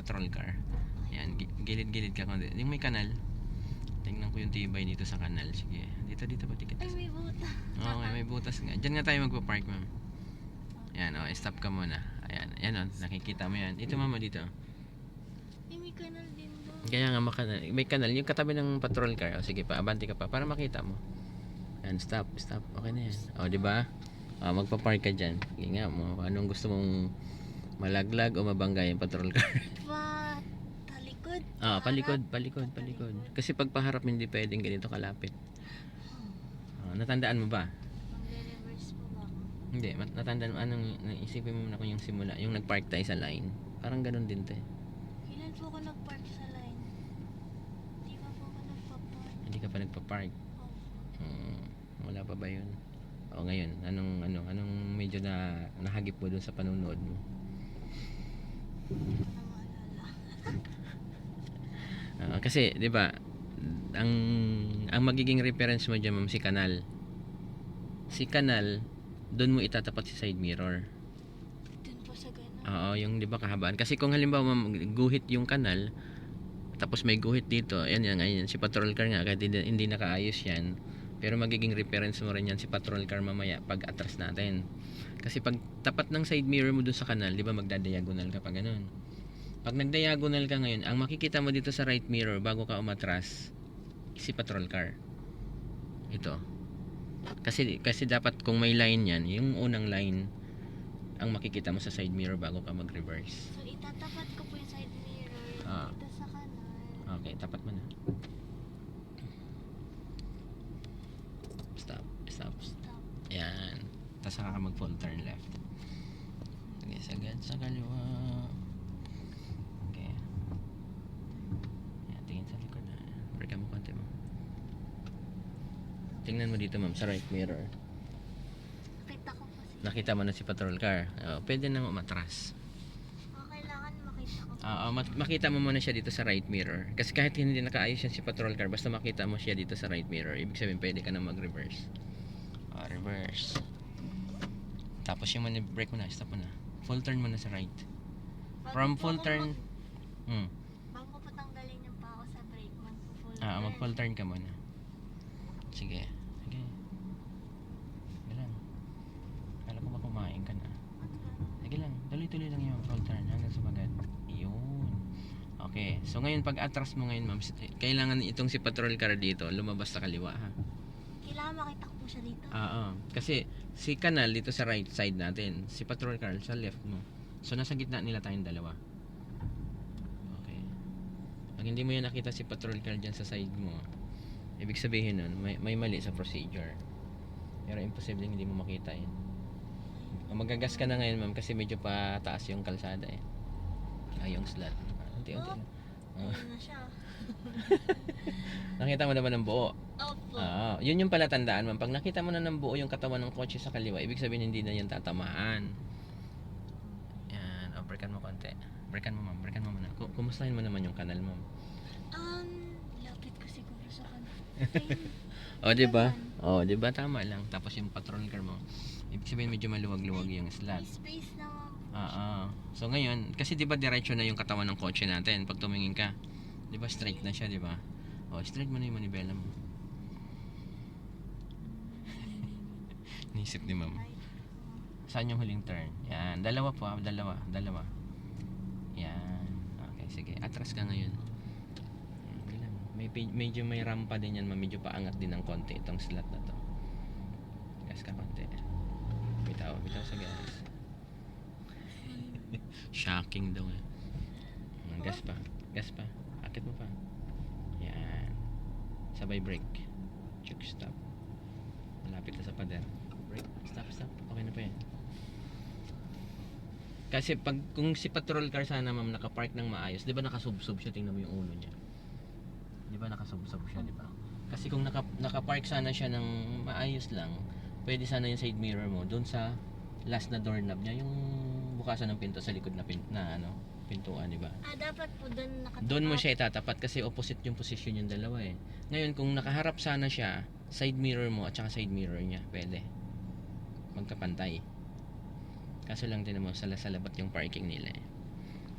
patrol car. Yan, gilid-gilid ka konti. Yung may kanal. Tingnan ko yung tibay dito sa kanal. Sige, dito patikit. Ay, may butas. Okay, may butas nga. Diyan nga tayo magpa-park, ma'am. Yan, stop ka muna. Ayan, yan nakikita mo yan. Dito, ma'am, dito. Ay, may kanal din doon. Kaya nga may kanal. Yung katabi ng patrol car. Sige pa, abanti ka pa para makita mo. Yan, stop. Okay na yan. di ba? Magpa-park ka dyan. Sige nga mo, anong gusto mong malaglag o mabangga yung patrol car? Talikod. Palikod. Kasi pag paharap hindi pwedeng ganito kalapit. Natandaan mo ba? Magre-reverse po ba ako? Hindi, natandaan mo. Naisipin mo na kung yung simula, yung nag-park tayo sa line. Parang ganun din te. Kailan po ako nag-park sa line? Hindi pa po ako nagpa-park. Hindi ka pa nagpa-park. Oh. Wala pa ba yun? Ngayon, anong medyo na nahagip mo dun sa panunood mo? Kasi 'di ba ang magiging reference mo diyan, ma'am, si kanal doon mo itatapat si side mirror. Doon po sa ganun. Yung 'di ba kahabaan, kasi kung halimbawa, ma'am, guhit yung kanal tapos may guhit dito, ayan si patrol car nga kahit hindi nakaayos yan, pero magiging reference mo rin yan si patrol car mamaya pag atras natin. Kasi pag tapat ng side mirror mo doon sa kanal, 'di ba magda-diagonal ka pa ganun. Pag nag-diagonal ka ngayon, ang makikita mo dito sa right mirror bago ka umatras, si patrol car. Ito. Kasi dapat kung may line yan, yung unang line ang makikita mo sa side mirror bago ka mag-reverse. So, itatapat ko po yung side mirror dito sa kanal. Okay, tapat mo na. Stop. Ayan. Tapos saka ka mag-full turn left. Sige, sagad sa kaliwa. Okay. Ayan, tingin sa likod na. Brake mo konti mo. Tingnan mo dito, ma'am, sa right mirror. Nakita ko po siya. Nakita mo na si patrol car. Pwede nang umatras. Kailangan makita ko po. Makita mo muna siya dito sa right mirror. Kasi kahit hindi nakaayos yan si patrol car, basta makita mo siya dito sa right mirror, ibig sabihin pwede ka na mag-reverse. Reverse. Tapos yung brake mo na, stop mo na. Full turn mo na sa right. From full turn, bago po tanggalin yung pa ako sa brake, mag-full turn ka muna. Sige. Sige lang. Kala ko ba kumain ka na? Sige lang. Tuloy-tuloy lang yung full turn hanggang sa bagad. Yun. Okay. So ngayon pag atras mo ngayon, ma'am, kailangan itong si patrol car dito lumabas sa kaliwa, ha? Kailangan makita ko po siya dito. Kasi si kanal dito sa right side natin, si patrol car sa left mo. So nasa gitna nila tayong dalawa. Okay. Pag hindi mo yan nakita si patrol car dyan sa side mo, ibig sabihin nun, may mali sa procedure. Pero imposible hindi mo makita yan. Magagas ka na ngayon, ma'am, kasi medyo pa taas yung kalsada eh. Yung slot. Unti-unti lang. Ayun na siya. Nakita mo naman ng buo. Opo. Yun yung pala tandaan, ma'am. Pag nakita mo na ng buo yung katawan ng kotse sa kaliwa, ibig sabihin hindi na yan tatamaan. Yan. Breakan mo konti. Breakan mo, ma'am. Breakan mo muna. Kumustahin mo naman yung kanal, ma'am. Lapit ko siguro sa kanal. Diba? Diba? Tama lang. Tapos yung patrol car mo, ibig sabihin medyo maluwag-luwag yung slot. May space naman po. So ngayon, kasi diba diretso na yung katawan ng kotse natin pag tumingin ka. Diba straight na siya, diba? Straight mo na yung manibela mo. Nisip ni ma'am. Saan yung huling turn? Yan. Dalawa po, dalawa. Yan. Okay, sige. Atras ka ngayon. Medyo may rampa din yan, medyo paangat din ng konti itong slot na to. Gas ka konti. Bitaw sa gas. Shocking daw eh. Gas pa. Akit mo pa. Yan. Sabay brake. Chuk, stop. Malapit na sa pader. Brake. Stop. Okay na pa yan. Kasi kung si patrol car sana, ma'am, nakapark ng maayos, di ba nakasubsob siya? Tingnan mo yung ulo niya. Di ba nakasubsob siya, di ba? Kasi kung nakapark sana siya ng maayos lang, pwede sana yung side mirror mo doon sa last na doorknob niya, yung bukasan ng pinto sa likod na pintuan, di ba? Dapat po doon nakatapat. Doon mo siya itatapat kasi opposite yung position yung dalawa eh. Ngayon kung nakaharap sana siya, side mirror mo at saka side mirror niya, pwede magkapantay. Kaso lang din mo sa labat yung parking nila eh.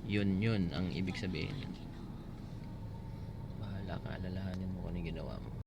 Yun ang ibig sabihin. Bahala ka, alalahanin mo kung ano yung ginawa mo.